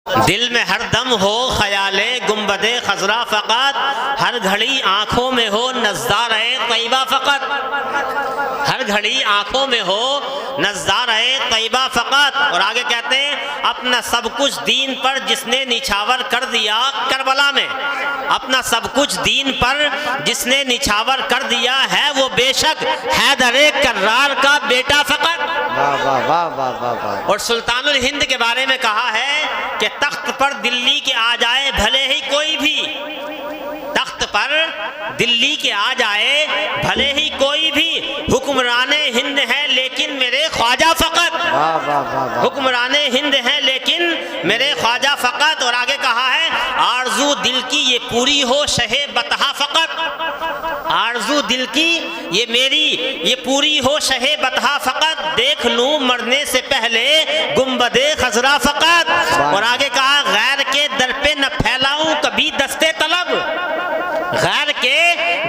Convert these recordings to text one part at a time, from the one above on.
دل میں ہر دم ہو خیال گنبد خضرا فقط، ہر گھڑی آنکھوں میں ہو نظارہ طیبہ فقط، ہر گھڑی آنکھوں میں ہو نظارہ طیبہ فقط۔ اور آگے کہتے ہیں اپنا سب کچھ دین پر جس نے نچھاور کر دیا کربلا میں، اپنا سب کچھ دین پر جس نے نچھاور کر دیا ہے وہ بے شک حیدر کرار کا بیٹا فقط۔ اور سلطان الہند کے بارے میں کہا ہے کہ تخت پر دلی کے آ جائے بھلے ہی کوئی بھی، تخت پر دلی کے آ جائے بھلے ہی کوئی بھی، حکمران ہند ہے لیکن میرے خواجہ فقط، حکمران ہند ہے لیکن میرے خواجہ فقط۔ اور آگے کہا ہے آرزو دل کی یہ پوری ہو شہ بطحہ فقط، آرزو دل کی یہ میری یہ پوری ہو شہ بطحہ فقط، دیکھ لوں مرنے سے پہلے گنبد خضرا فقط۔ اور آگے کہا غیر کے در پہ نہ پھیلاؤں کبھی دستے طلب، غیر کے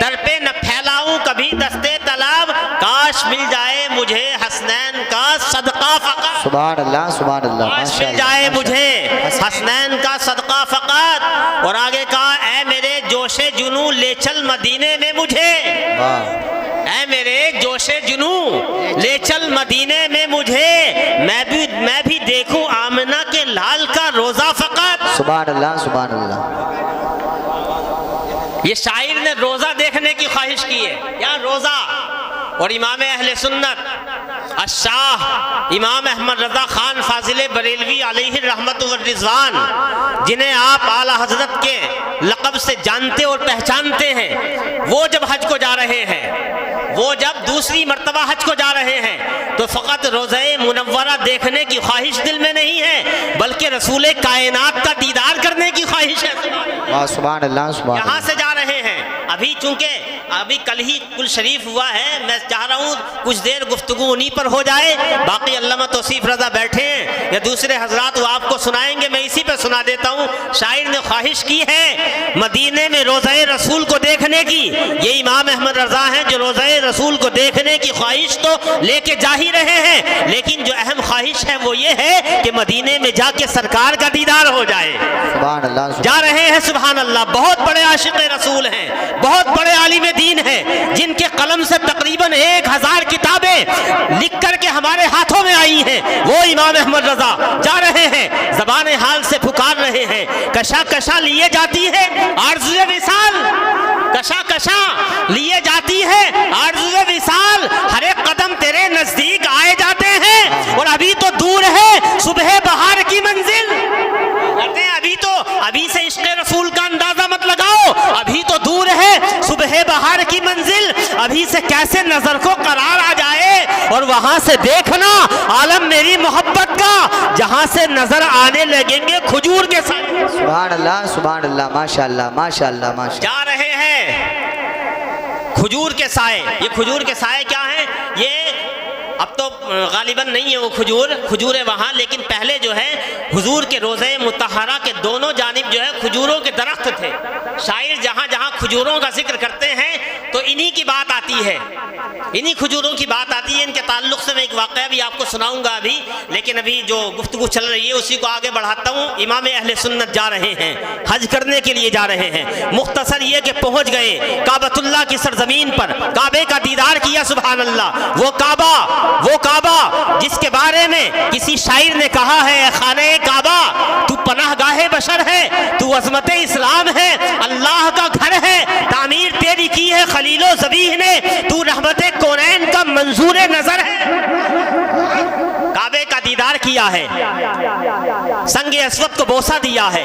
در پہ نہ پھیلاؤں کبھی دستے طلب، کاش مل جائے مجھے حسنین کا صدقہ فقط، سبحان اللہ سبحان اللہ، کاش مل جائے مجھے حسنین کا صدقہ فقط۔ اور آگے کہا اے میرے جوش جنوں لے چل مدینے میں مجھے، اے میرے جوش جنوں لے چل مدینے میں مجھے، میں بھی دیکھوں آمنہ کے لال کا روزہ فقط۔ سبحان اللہ سبحان اللہ۔ یہ شاعر نے روزہ دیکھنے کی خواہش کی ہے، یا روزہ۔ اور امام اہل سنت الشاہ امام احمد رضا خان فاضل بریلوی علیہ الرحمت والرضوان، جنہیں آپ اعلیٰ حضرت کے لقب سے جانتے اور پہچانتے ہیں، وہ جب حج کو جا رہے ہیں، وہ جب دوسری مرتبہ حج کو جا رہے ہیں تو فقط روضہ منورہ دیکھنے کی خواہش دل میں نہیں ہے بلکہ رسول کائنات کا دیدار کرنے کی خواہش ہے۔ سبحان اللہ سبحان اللہ۔ یہاں سے جا رہے ہیں، ابھی چونکہ ابھی کل ہی کل شریف ہوا ہے، میں چاہ رہا ہوں کچھ دیر گفتگو انہی پر ہو جائے، باقی علامہ توصیف رضا بیٹھے ہیں یا دوسرے حضرات وہ آپ کو سنائیں گے، میں اسی پہ سنا دیتا ہوں۔ شاعر نے خواہش کی ہے مدینے میں روضہ رسول کو دیکھنے کی، یہ امام احمد رضا ہیں جو روضہ رسول کو دیکھنے کی خواہش تو لے کے جا ہی رہے ہیں، لیکن جو اہم خواہش ہے وہ یہ ہے کہ مدینے میں جا کے سرکار کا دیدار ہو جائے۔ سبحان اللہ جا رہے ہیں سبحان اللہ، بہت بڑے عاشق رسول ہیں، بہت بڑے عالم دین ہیں، جن کے قلم سے تقریباً 1000 کتابیں لکھ کر کے ہمارے ہاتھوں میں آئی ہیں، وہ امام احمد رضا جا رہے ہیں، زبان حال سے پکار رہے ہیں، کشا کشا لیے جاتی ہے آرزو وصال، کشا کشا لیے جاتی ہے آرزو وصال، ہر ایک قدم تیرے نزدیک آئے جاتے ہیں اور ابھی تو دور ہے صبح بہار کی منزل۔ کہتے ہیں ابھی سے عشق رسول کا اندازہ مت لگاؤ، ابھی تو دور ہے صبح بہار کی منزل، ابھی سے کیسے نظر کو قرار آ جائے اور وہاں سے دیکھنا عالم میری محبت کا، جہاں سے نظر آنے لگیں گے کھجور کے ساتھ۔ سبحان اللہ سبحان اللہ، ماشاء اللہ ماشاء اللہ ماشاء اللہ۔ جا رہے ہیں کھجور کے سائے، یہ کھجور کے سائے کیا ہیں؟ یہ اب تو غالباً نہیں ہے وہ کھجور ہے وہاں، لیکن پہلے جو ہے حضور کے روضہ مطہرہ کے دونوں جانب جو ہے کھجوروں کے درخت تھے۔ شاعر جہاں جہاں کھجوروں کا ذکر کرتے ہیں تو انہی کی بات آتی ہے، انہی کھجوروں کی بات آتی ہے۔ ان کے تعلق سے میں ایک واقعہ بھی آپ کو سناؤں گا ابھی، لیکن ابھی جو گفتگو چل رہی ہے اسی کو آگے بڑھاتا ہوں۔ امام اہل سنت جا رہے ہیں، حج کرنے کے لیے جا رہے ہیں، مختصر یہ کہ پہنچ گئے کعبۃ اللہ کی سرزمین پر، کعبے کا دیدار کیا سبحان اللہ۔ وہ کعبہ جس کے بارے میں کسی شاعر نے کہا ہے اے خانہ کعبہ تو پناہ گاہ بشر ہے، تو عظمت اسلام ہے، اللہ کا گھر ہے، تعمیر تیری کی ہے خلیل و ذبیح نے، تو رحمت کونین کا منظور نظر ہے۔ کعبے کا دیدار کیا ہے، سنگ اسود کو بوسہ دیا ہے،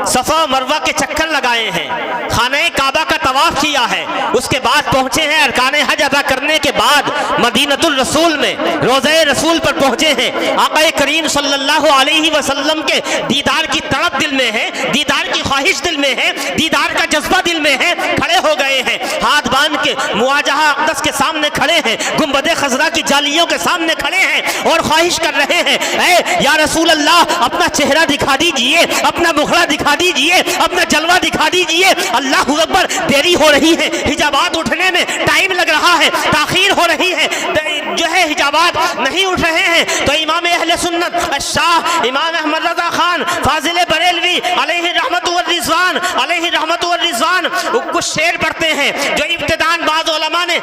صفا و مروہ کے چکر لگائے ہیں، خانہ کعبہ کا طواف کیا ہے، اس کے بعد پہنچے ہیں ارکان حج ادا کرنے کے بعد مدینۃ الرسول میں روضہ رسول پر پہنچے ہیں۔ آقا کریم صلی اللہ علیہ وسلم کے دیدار کی تڑپ دل میں ہے، دیدار کی خواہش دل میں ہے، دیدار کا جذبہ دل میں ہے، کھڑے ہو گئے ہیں، ہاتھ باندھ کے مواجہہ اقدس کے سامنے کھڑے ہیں، گنبد خضرا کی جالیوں کے سامنے کھڑے ہیں اور خواہش کر رہے ہیں اے یا رسول اللہ اپنا چہرہ دکھا دیجئے، اپنا مخڑا دکھا دیجئے, اپنا جلوہ دکھا دیجئے. اللہ اکبر, دیری ہو رہی ہے, حجابات اٹھنے میں ٹائم لگ رہا ہے, تاخیر ہو رہی ہے, جو ہے حجابات نہیں اٹھ رہے ہیں. تو امام اہل سنت الشاہ امام احمد رضا خان فاضل بریلوی علیہ رحمت والرضوان, علیہ رحمت والرضوان, کچھ شعر پڑھتے ہیں جو ابتداً بعض علماء نے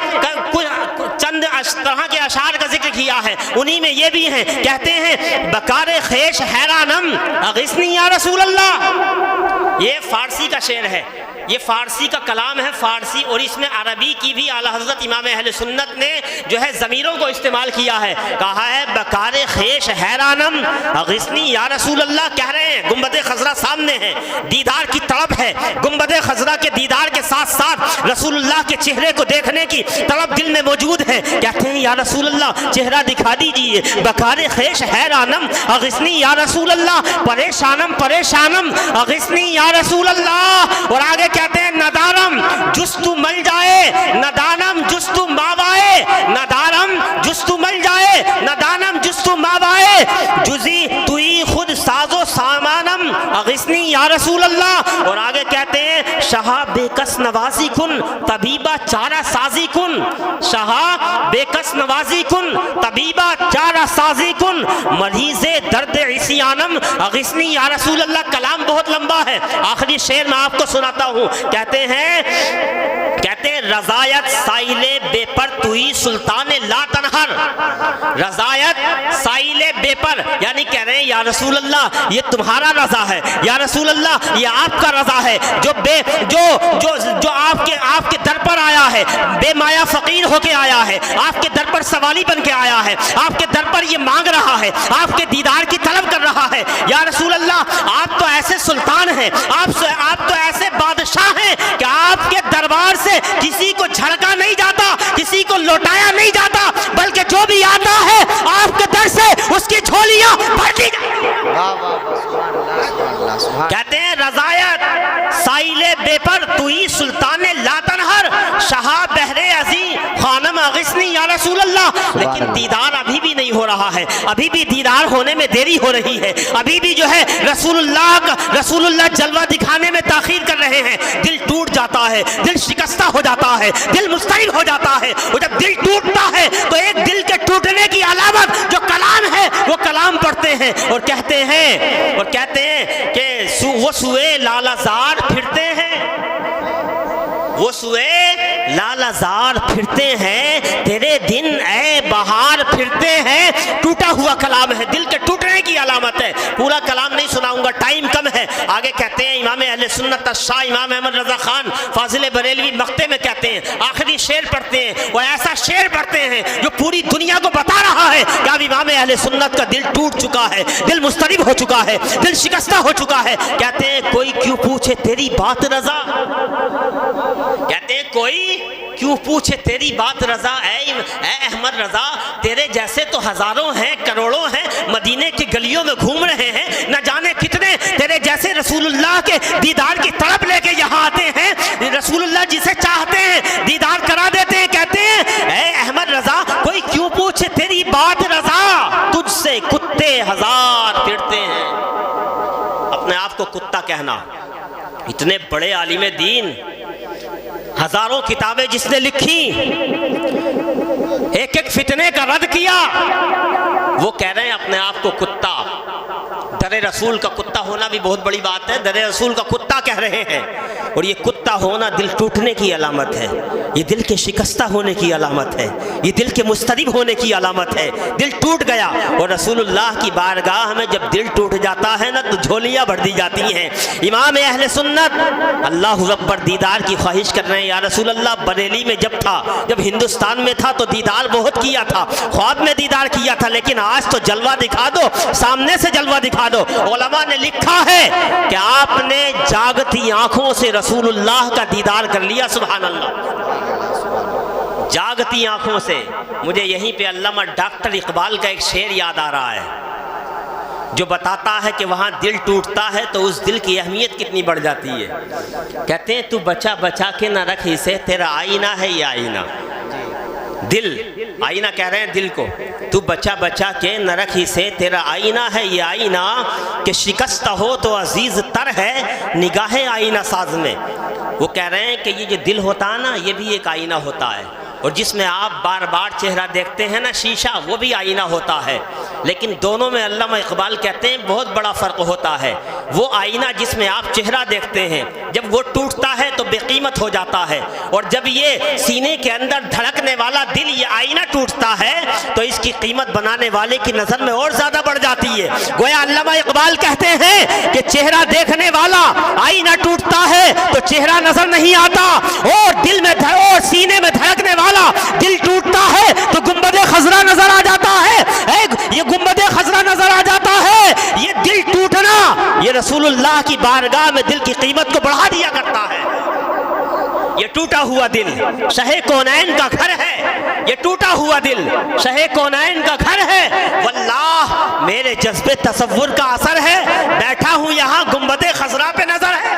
چند طرح کے اشعار کا ذکر کیا ہے. انہی میں یہ بھی ہیں, کہتے ہیں بکار خیش حیرانم اغثنی یا رسول اللہ. یہ فارسی کا شعر ہے, یہ فارسی کا کلام ہے, فارسی, اور اس میں عربی کی بھی اعلیٰ حضرت امام اہل سنت نے جو ہے ضمیروں کو استعمال کیا ہے. کہا ہے بکار خیش حیرانم اغثنی یا رسول اللہ. کہہ رہے ہیں گنبد خضرا سامنے ہے, دیدار کی طلب ہے, گنبد خضرا کے دیدار کے ساتھ ساتھ رسول اللہ کے چہرے کو دیکھنے کی طلب دل میں موجود ہے. کہتے ہیں یا رسول اللہ چہرہ دکھا دیجئے. بکار خیش حیرانم اغثنی یا رسول اللہ, پریشانم پریشانم اغثنی یا رسول اللہ. اور آگے کہتے ہیں ندارم جستو مل جائے, ندانم جستو ماوائے, ندارم جستو مل جائے, ندانم جستو ماوائے, جزی توی خود سازو سامانم اغثنی یا رسول اللہ. اور آگے کہتے ہیں شہا بے کس نوازی کن طبیبہ چارہ سازی کن, شہا بے کس نوازی کن طبیبہ چارہ سازی کن, مریض درد عصیانم اغثنی یا رسول اللہ. کلام بہت لمبا ہے, آخری شعر میں آپ کو سناتا ہوں. کہتے ہیں رضایت سائل بے پر توئی سلطان لا تنہر, رضایت سائل بے پر, یعنی کہہ رہے ہیں یا رسول اللہ یہ تمہارا رضا ہے, یا رسول اللہ یہ آپ کا رضا ہے, جو آپ کے در پر آیا ہے, بے مایا فقیر ہو کے آیا ہے, آپ کے در پر سوالی بن کے آیا ہے, آپ کے در پر یہ مانگ رہا ہے, آپ کے دیدار کی طلب کر رہا ہے. یا رسول اللہ آپ تو ایسے سلطان ہیں, آپ تو ایسے بادشاہ ہیں کہ آپ کے دربار سے کسی کو جھڑکا نہیں جاتا, کسی کو لوٹایا نہیں جاتا, بلکہ جو بھی آتا ہے آپ کے در سے اس کی جھولیاں بھر دی جاتی. کہتے ہیں رضایت سائل بے پر توئی سلطان لا تنہر, شہا بہرے عظیم خانم اغثنی یا رسول اللہ. لیکن دیدار ابھی بھی نہیں ہو رہا ہے, ابھی بھی دیدار ہونے میں دیری ہو رہی ہے, ابھی بھی جو ہے رسول اللہ جلوہ دکھانے میں تاخیر کر رہے ہیں. دل ٹوٹ جاتا ہے, دل شکستہ ہو جاتا ہے, دل مضطرب ہو جاتا ہے, اور جب دل ٹوٹتا ہے تو ایک دل کے ٹوٹنے کی علامت جو کلام ہے وہ کلام پڑھتے ہیں اور کہتے ہیں کہ وہ سوئے لالا زار پھرتے ہیں, وہ سوئے لالا زار پھرتے ہیں, تیرے دن اے بہار پھرتے ہیں. ٹوٹا ہوا کلام ہے, دل کے ٹوٹنے کی علامت ہے. پورا کلام نہیں سناؤں گا, ٹائم کم ہے. آگے کہتے ہیں امام اہل سنت الشاہ امام احمد رضا خان فاضل بریلوی مقتے میں کہتے ہیں, آخری شعر پڑھتے ہیں, اور ایسا شعر پڑھتے ہیں جو پوری دنیا کو بتا رہا ہے کہ اب امام اہل سنت کا دل ٹوٹ چکا ہے, دل مضطرب ہو چکا ہے, دل شکستہ ہو چکا ہے. کہتے ہیں کوئی کیوں پوچھے تیری بات رضا, کہتے ہیں کوئی کیوں پوچھے تیری بات رضا, اے احمد رضا تیرے جیسے تو ہزاروں ہیں, کروڑوں ہیں, مدینے کی گلیوں میں گھوم رہے ہیں, نہ جانے کتنے تیرے جیسے رسول اللہ کے دیدار کی طلب لے کے یہاں آتے ہیں. رسول اللہ جسے چاہتے ہیں دیدار کرا دیتے ہیں. کہتے ہیں اے احمد رضا کوئی کیوں پوچھے تیری بات رضا, تجھ سے کتے ہزار پھرتے ہیں. اپنے آپ کو کتا کہنا, اتنے بڑے عالم دین, ہزاروں کتابیں جس نے لکھی, ایک ایک فتنے کا رد کیا, وہ کہہ رہے ہیں اپنے آپ کو کتا. در رسول کا کتا ہونا بھی بہت بڑی بات ہے, در رسول کا کتا کہہ رہے ہیں. اور یہ کتا ہونا دل ٹوٹنے کی علامت ہے, یہ دل کے شکستہ ہونے کی علامت ہے, یہ دل کے مضطرب ہونے کی علامت ہے. دل ٹوٹ گیا, اور رسول اللہ کی بارگاہ میں جب دل ٹوٹ جاتا ہے نا تو جھولیاں بھر دی جاتی ہیں. امام اہل سنت اللہ اکبر دیدار کی خواہش کر رہے ہیں. یا رسول اللہ بریلی میں جب تھا, جب ہندوستان میں تھا تو دیدار بہت کیا تھا, خواب میں دیدار کیا تھا, لیکن آج تو جلوہ دکھا دو, سامنے سے جلوہ دکھا دو. علماء نے لکھا ہے کہ آپ نے جاگتی آنکھوں سے رسول اللہ کا دیدار کر لیا. سبحان اللہ, جاگتی آنکھوں سے. مجھے یہیں پہ علامہ ڈاکٹر اقبال کا ایک شعر یاد آ رہا ہے جو بتاتا ہے کہ وہاں دل ٹوٹتا ہے تو اس دل کی اہمیت کتنی بڑھ جاتی ہے. کہتے ہیں تو بچا بچا کے نہ رکھ اسے, تیرا آئینہ ہے یہ آئینہ. دل، آئینہ کہہ رہے ہیں دل کو، تو بچا بچا کے نہ رکھی سے تیرا آئینہ ہے یہ آئینہ، کہ شکستہ ہو تو عزیز تر ہے نگاہ آئینہ ساز میں۔ وہ کہہ رہے ہیں کہ یہ جو دل ہوتا ہے نا، یہ بھی ایک آئینہ ہوتا ہے، اور جس میں آپ بار بار چہرہ دیکھتے ہیں نا شیشہ، وہ بھی آئینہ ہوتا ہے، لیکن دونوں میں علامہ اقبال کہتے ہیں بہت بڑا فرق ہوتا ہے۔ وہ آئینہ جس میں آپ چہرہ دیکھتے ہیں، جب وہ ٹوٹتا ہے تو بے قیمت ہو جاتا ہے، اور جب یہ سینے کے اندر دھڑکنے والا دل یہ آئینہ ٹوٹتا ہے تو اس کی قیمت بنانے والے کی نظر میں اور زیادہ بڑھ جاتی ہے۔ گویا علامہ اقبال کہتے ہیں کہ چہرہ دیکھنے والا آئینہ ٹوٹتا ہے تو چہرہ نظر نہیں آتا، اور دل میں اور سینے میں دھڑکنے والا دل ٹوٹتا ہے تو گنبد خضرا نظر آ جاتا ہے۔ یہ گنبد خضرا نظر آ جاتا ہے۔ یہ دل ٹوٹنا یہ رسول اللہ کی بارگاہ میں دل کی قیمت کو بڑھا دیا کرتا ہے۔ یہ ٹوٹا ہوا دل شاہ کونین کا گھر ہے، یہ ٹوٹا ہوا دل شاہ کونین کا گھر ہے، واللہ میرے جذبے تصور کا اثر ہے، بیٹھا ہوں یہاں گنبد خضرا پہ نظر ہے۔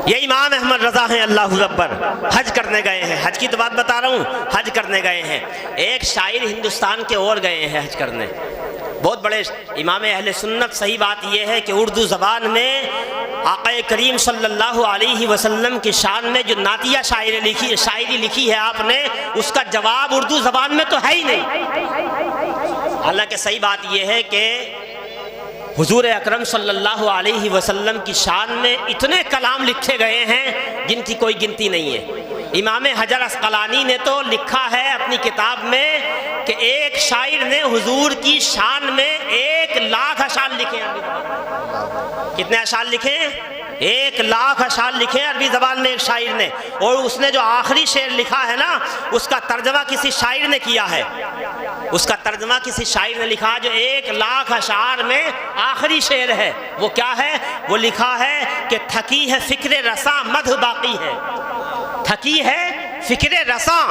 یہ امام احمد رضا ہیں اللہ اکبر، حج کرنے گئے ہیں، حج کی تو بات بتا رہا ہوں، حج کرنے گئے ہیں۔ ایک شاعر ہندوستان کے اور گئے ہیں حج کرنے، بہت بڑے امام اہل سنت۔ صحیح بات یہ ہے کہ اردو زبان میں آقا کریم صلی اللہ علیہ وسلم کی شان میں جو نعتیہ شاعری لکھی ہے آپ نے، اس کا جواب اردو زبان میں تو ہے ہی نہیں۔ حالانکہ صحیح بات یہ ہے کہ حضور اکرم صلی اللہ علیہ وسلم کی شان میں اتنے کلام لکھے گئے ہیں جن کی کوئی گنتی نہیں ہے۔ امام حجر عسقلانی نے تو لکھا ہے اپنی کتاب میں کہ ایک شاعر نے حضور کی شان میں 1,00,000 اشعار لکھے ہیں۔ کتنے اشعار لکھے ہیں؟ 1,00,000 اشعار لکھے ہیں عربی زبان میں ایک شاعر نے، اور اس نے جو آخری شعر لکھا ہے نا، اس کا ترجمہ کسی شاعر نے کیا ہے، اس کا ترجمہ کسی شاعر نے لکھا جو 1,00,000 اشعار میں آخری شعر ہے۔ وہ کیا ہے؟ وہ لکھا ہے کہ تھکی ہے فکر رساں مدح باقی ہے، تھکی ہے فکر رساں،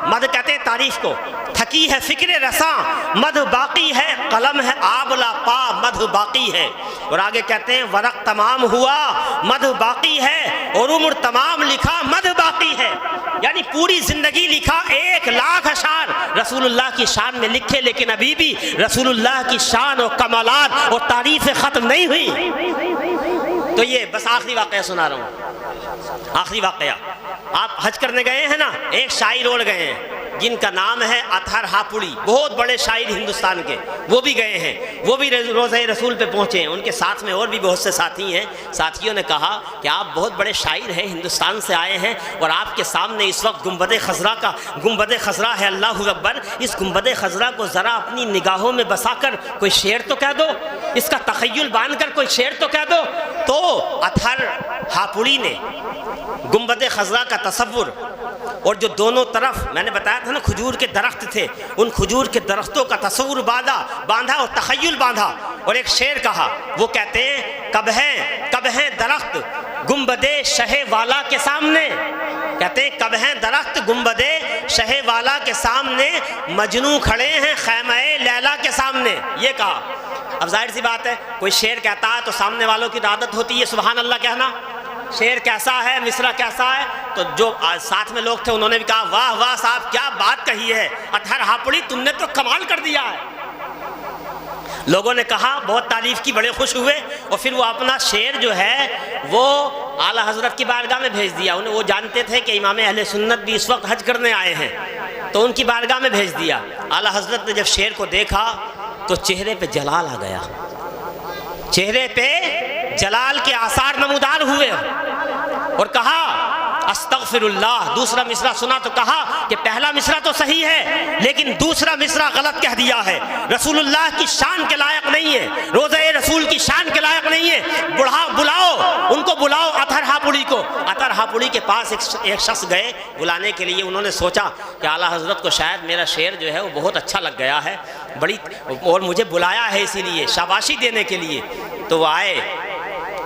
مدح کہتے ہیں تعریف کو، تھکی ہے فکر رساں مدح باقی ہے، قلم ہے آبلا پا مدح باقی ہے۔ اور آگے کہتے ہیں ورق تمام ہوا مدح باقی ہے، اور عمر تمام لکھا مدح باقی ہے۔ یعنی پوری زندگی لکھا، 1,00,000 اشعار رسول اللہ کی شان میں لکھے، لیکن ابھی بھی رسول اللہ کی شان اور کمالات اور تعریفیں ختم نہیں ہوئی۔ تو یہ بس آخری واقعہ سنا رہا ہوں، آخری واقعہ۔ آپ حج کرنے گئے ہیں نا، ایک شاعر اور گئے ہیں جن کا نام ہے اطہر ہاپوڑی، بہت بڑے شاعر ہندوستان کے، وہ بھی گئے ہیں، وہ بھی روضہ رسول پہ پہنچے ہیں، ان کے ساتھ میں اور بھی بہت سے ساتھی ہیں۔ ساتھیوں نے کہا کہ آپ بہت بڑے شاعر ہیں، ہندوستان سے آئے ہیں، اور آپ کے سامنے اس وقت گنبد خضرا ہے، اللہ اکبر، اس گنبد خضرا کو ذرا اپنی نگاہوں میں بسا کر کوئی شعر تو کہہ دو، اس کا تخیل باندھ کر کوئی شعر تو کہہ دو۔ تو اطہر ہاپوڑی نے گنبد خضرا کا تصور، اور جو دونوں طرف میں نے بتایا تھا نا کھجور کے درخت تھے، ان کھجور کے درختوں کا تصور باندھا اور تخیل باندھا، اور ایک شعر کہا۔ وہ کہتے ہیں کب ہیں درخت گنبد شہ والا کے سامنے، کہتے ہیں کب ہیں درخت گنبد شہ والا کے سامنے، مجنوں کھڑے ہیں خیمہ لیلا کے سامنے۔ یہ کہا۔ اب ظاہر سی بات ہے، کوئی شعر کہتا ہے تو سامنے والوں کی عادت ہوتی ہے سبحان اللہ کہنا، شعر کیسا ہے، مصرع کیسا ہے، تو جو ساتھ میں لوگ تھے انہوں نے بھی کہا واہ واہ صاحب کیا بات کہی ہے اطہر ہاپوڑی، تم نے تو کمال کر دیا ہے۔ لوگوں نے کہا، بہت تعریف کی، بڑے خوش ہوئے، اور پھر وہ اپنا شعر جو ہے وہ اعلیٰ حضرت کی بارگاہ میں بھیج دیا۔ وہ جانتے تھے کہ امام اہل سنت بھی اس وقت حج کرنے آئے ہیں، تو ان کی بارگاہ میں بھیج دیا۔ اعلیٰ حضرت نے جب شعر کو دیکھا تو چہرے پہ جلال آ گیا، چہرے پہ جلال کے آثار نمودار ہوئے، اور کہا استغفر اللہ۔ دوسرا مصرع سنا تو کہا کہ پہلا مصرع تو صحیح ہے لیکن دوسرا مصرع غلط کہہ دیا ہے، رسول اللہ کی شان کے لائق نہیں ہے، روضہ رسول کی شان کے لائق نہیں ہے، بلاؤ ان کو، بلاؤ اطہر ہاپوڑی کو۔ اطہر ہاپوڑی کے پاس ایک شخص گئے بلانے کے لیے، انہوں نے سوچا کہ اعلیٰ حضرت کو شاید میرا شعر جو ہے وہ بہت اچھا لگ گیا ہے بڑی، اور مجھے بلایا ہے اسی لیے شاباشی دینے کے لیے۔ تو وہ آئے،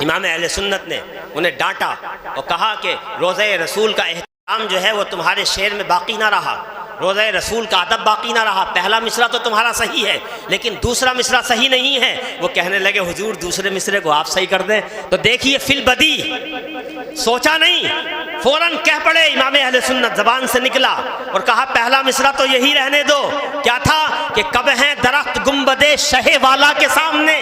امام اہل سنت نے انہیں ڈانٹا اور کہا کہ روضہ رسول کا احترام جو ہے وہ تمہارے شعر میں باقی نہ رہا، روضہ رسول کا ادب باقی نہ رہا، پہلا مصرع تو تمہارا صحیح ہے لیکن دوسرا مصرع صحیح نہیں ہے۔ وہ کہنے لگے حضور دوسرے مصرع کو آپ صحیح کر دیں۔ تو دیکھیے فی البدی سوچا نہیں، فوراً کہہ پڑے امام اہل سنت، زبان سے نکلا اور کہا پہلا مصرع تو یہی رہنے دو. کیا تھا کہ کب ہیں درخت گنبد شہ والا کے سامنے.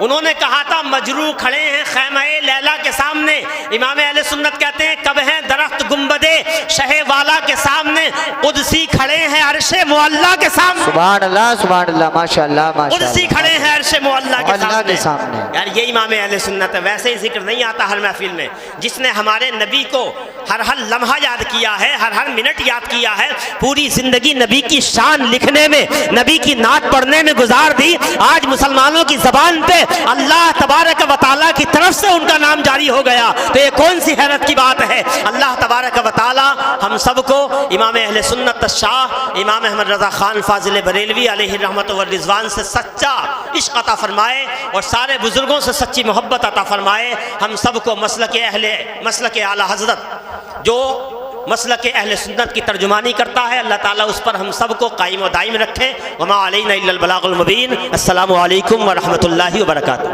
انہوں نے کہا تھا مجروح کھڑے ہیں خیمہ لیلا کے سامنے. امام اہل سنت کہتے ہیں کب ہیں درخت گنبد شہ والا کے سامنے، قدسی کھڑے ہیں عرش معلی کے سامنے. سبحان اللہ ماشاء اللہ ماشاء قدسی اللہ. کھڑے ہیں عرش معلی کے اللہ کے سامنے. سامنے. یار یہ امام اہل سنت ہے. ویسے ہی ذکر نہیں آتا ہر محفل میں. جس نے ہمارے نبی کو ہر لمحہ یاد کیا ہے، ہر منٹ یاد کیا ہے، پوری زندگی نبی کی شان لکھنے میں، نبی کی نعت پڑھنے میں گزار دی، آج مسلمانوں کی زبان پہ اللہ تبارک و تعالیٰ کی طرف سے ان کا نام جاری ہو گیا، تو یہ کون سی حیرت کی بات ہے. اللہ تبارک و تعالیٰ ہم سب کو امام اہل سنت شاہ امام احمد رضا خان فاضل بریلوی علیہ رحمت و رضوان سے سچا عشق عطا فرمائے اور سارے بزرگوں سے سچی محبت عطا فرمائے. ہم سب کو مسلک اعلیٰ حضرت جو مسلک اہل سنت کی ترجمانی کرتا ہے، اللہ تعالیٰ اس پر ہم سب کو قائم و دائم رکھے. وما علینا الا البلاغ المبین. السلام علیکم ورحمۃ اللہ وبرکاتہ.